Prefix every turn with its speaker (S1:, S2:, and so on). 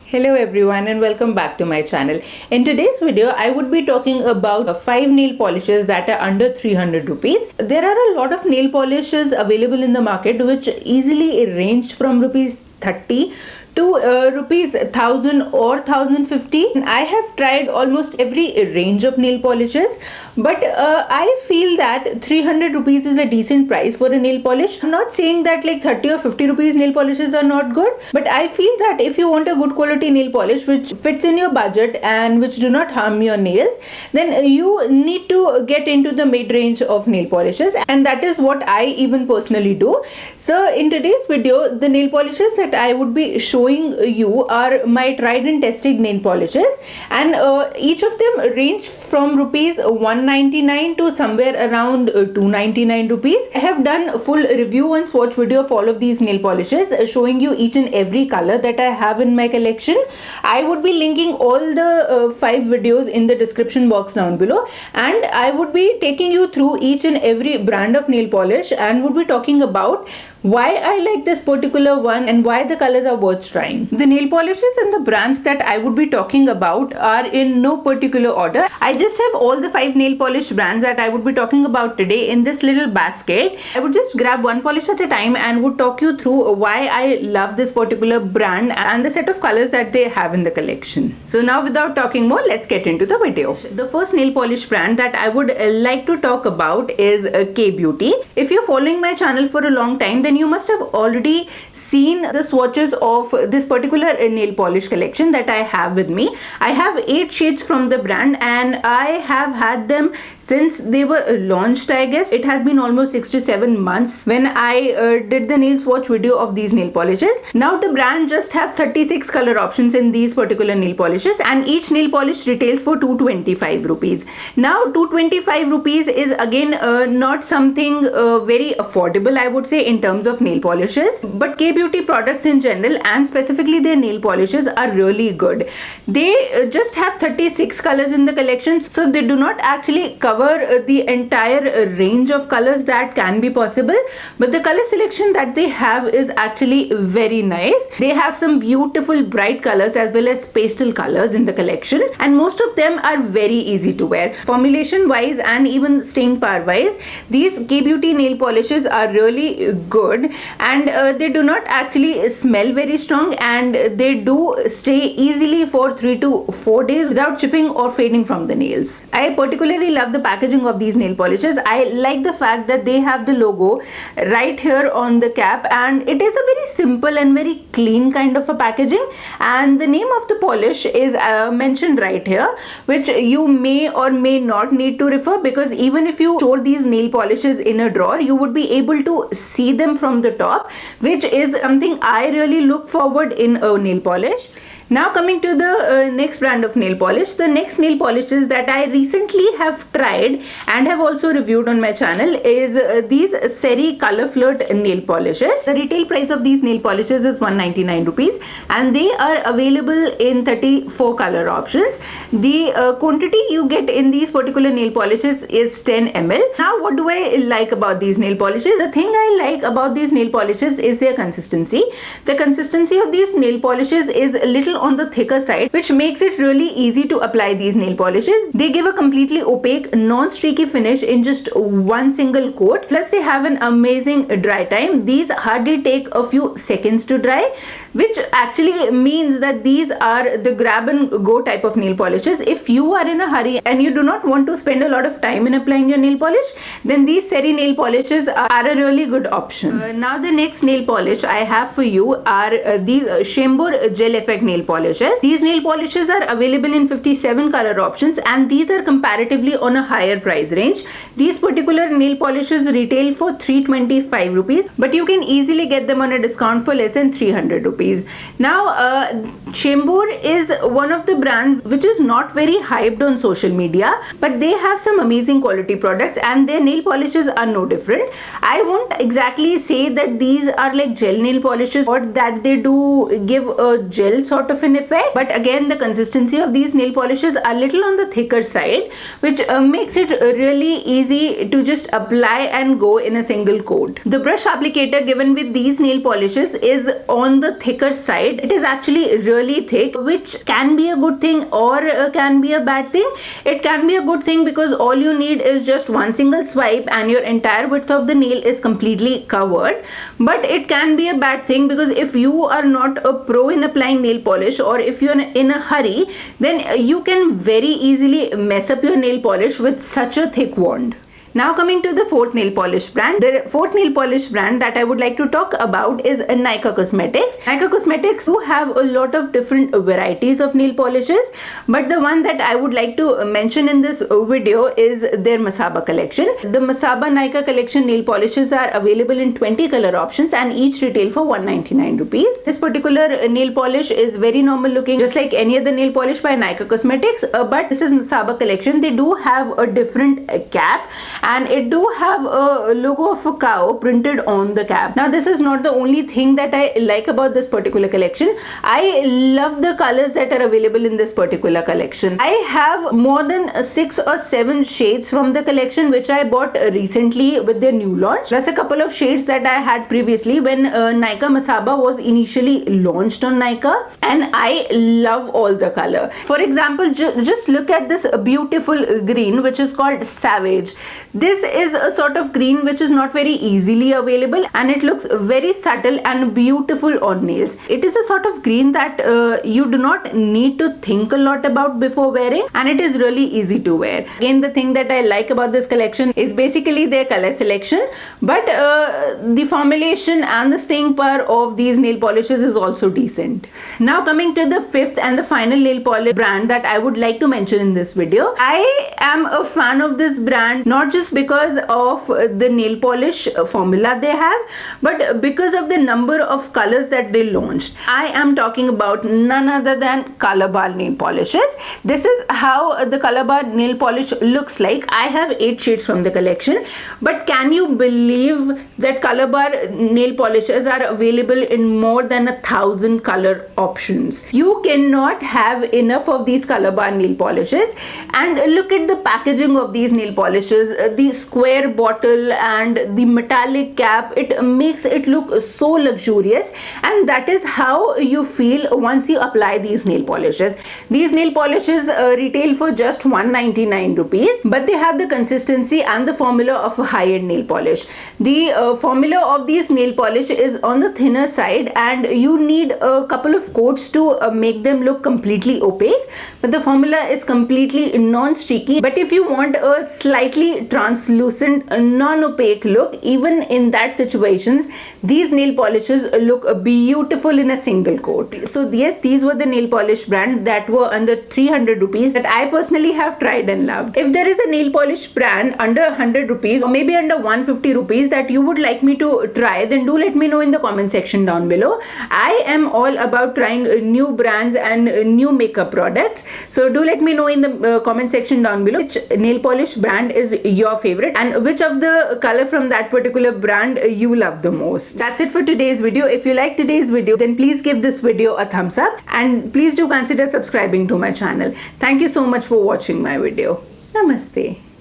S1: Hello everyone and welcome back to my channel. In today's video, I would be talking about 5 nail polishes that are under 300 rupees. There are a lot of nail polishes available in the market which easily range from rupees 30 to rupees 1000 or 1050. I have tried almost every range of nail polishes, but I feel that 300 rupees is a decent price for a nail polish. I'm not saying that like 30 or 50 rupees nail polishes are not good, but I feel that if you want a good quality nail polish which fits in your budget and which do not harm your nails, then you need to get into the mid-range of nail polishes, and that is what I even personally do. So in today's video, the nail polishes that I would be showing you are my tried and tested nail polishes, and each of them range from rupees 199 to somewhere around 299 rupees. I have done a full review and swatch video of all of these nail polishes, showing you each and every color that I have in my collection. I would be linking all the 5 videos in the description box down below, and I would be taking you through each and every brand of nail polish and would be talking about why I like this particular one and why the colors are worth trying. The nail polishes and the brands that I would be talking about are in no particular order. I just have all the 5 nail polish brands that I would be talking about today in this little basket. I would just grab one polish at a time and would talk you through why I love this particular brand and the set of colors that they have in the collection. So now without talking more, let's get into the video. The first nail polish brand that I would like to talk about is Kay Beauty. If you're following my channel for a long time, then you must have already seen the swatches of this particular nail polish collection that I have with me. I have 8 shades from the brand and I have had them since they were launched. I guess it has been almost 6 to 7 months when I did the nail swatch video of these nail polishes. Now the brand just have 36 color options in these particular nail polishes, and each nail polish retails for 225 rupees. Now 225 rupees is again not something very affordable, I would say, in terms of nail polishes, but Kay Beauty products in general and specifically their nail polishes are really good. They just have 36 colors in the collection, so they do not actually cover the entire range of colors that can be possible, but the color selection that they have is actually very nice. They have some beautiful bright colors as well as pastel colors in the collection, and most of them are very easy to wear. Formulation wise and even staying power wise, these Kay Beauty nail polishes are really good, and they do not actually smell very strong, and they do stay easily for 3 to 4 days without chipping or fading from the nails. I particularly love the packaging of these nail polishes. I like the fact that they have the logo right here on the cap, and it is a very simple and very clean kind of a packaging, and the name of the polish is mentioned right here, which you may or may not need to refer, because even if you store these nail polishes in a drawer, you would be able to see them from the top, which is something I really look forward in a nail polish. Now coming to the next brand of nail polish. The next nail polishes that I recently have tried and have also reviewed on my channel is these Seri Color Flirt nail polishes. The retail price of these nail polishes is 199 rupees, and they are available in 34 color options. The quantity you get in these particular nail polishes is 10 ml. Now what do I like about these nail polishes? The thing I like about these nail polishes is their consistency. The consistency of these nail polishes is a little on the thicker side, which makes it really easy to apply these nail polishes. They give a completely opaque, non-streaky finish in just one single coat. Plus they have an amazing dry time. These hardly take a few seconds to dry, which actually means that these are the grab and go type of nail polishes. If you are in a hurry and you do not want to spend a lot of time in applying your nail polish, then these Seri nail polishes are a really good option. Now the next nail polish I have for you are these Shembur Gel Effect nail polishes. These nail polishes are available in 57 color options, and these are comparatively on a higher price range. These particular nail polishes retail for 325 rupees, but you can easily get them on a discount for less than 300 rupees. Now Shembur is one of the brands which is not very hyped on social media, but they have some amazing quality products and their nail polishes are no different. I won't exactly say that these are like gel nail polishes or that they do give a gel sort of an effect, but again the consistency of these nail polishes are little on the thicker side, which makes it really easy to just apply and go in a single coat. The brush applicator given with these nail polishes is on the thicker side. It is actually really thick, which can be a good thing or can be a bad thing. It can be a good thing because all you need is just one single swipe and your entire width of the nail is completely covered. But it can be a bad thing because if you are not a pro in applying nail polish, or if you're in a hurry, then you can very easily mess up your nail polish with such a thick wand. Now coming to the fourth nail polish brand. The fourth nail polish brand that I would like to talk about is Nykaa Cosmetics. Nykaa Cosmetics do have a lot of different varieties of nail polishes, but the one that I would like to mention in this video is their Masaba collection. The Masaba Nykaa collection nail polishes are available in 20 color options and each retail for 199 rupees. This particular nail polish is very normal looking, just like any other nail polish by Nykaa Cosmetics, but this is Masaba collection. They do have a different cap, and it do have a logo of a cow printed on the cap. Now this is not the only thing that I like about this particular collection. I love the colors that are available in this particular collection. I have more than 6 or 7 shades from the collection which I bought recently with their new launch, plus a couple of shades that I had previously when Nykaa Masaba was initially launched on Nykaa, and I love all the color. For example, just look at this beautiful green which is called Savage. This is a sort of green which is not very easily available, and it looks very subtle and beautiful on nails. It is a sort of green that you do not need to think a lot about before wearing, and it is really easy to wear. Again, the thing that I like about this collection is basically their color selection, but the formulation and the staying power of these nail polishes is also decent. Now coming to the fifth and the final nail polish brand that I would like to mention in this video. I am a fan of this brand, not just because of the nail polish formula they have, but because of the number of colors that they launched. I am talking about none other than Color Bar nail polishes. This is how the Color Bar nail polish looks like. I have 8 shades from the collection, but can you believe that Color Bar nail polishes are available in more than 1,000 color options? You cannot have enough of these Color Bar nail polishes. And look at the packaging of these nail polishes. The square bottle and the metallic cap, it makes it look so luxurious, and that is how you feel once you apply these nail polishes. These nail polishes retail for just 199 rupees, but they have the consistency and the formula of a high-end nail polish. The formula of these nail polish is on the thinner side, and you need a couple of coats to make them look completely opaque, but the formula is completely non-sticky. But if you want a slightly translucent, non-opaque look, even in that situations, these nail polishes look beautiful in a single coat. So yes, these were the nail polish brand that were under 300 rupees that I personally have tried and loved. If there is a nail polish brand under 100 rupees or maybe under 150 rupees that you would like me to try, then do let me know in the comment section down below. I am all about trying new brands and new makeup products, so do let me know in the comment section down below which nail polish brand is your favorite and which of the color from that particular brand you love the most. That's it for today's video. If you like today's video, then please give this video a thumbs up and please do consider subscribing to my channel. Thank you so much for watching my video. Namaste.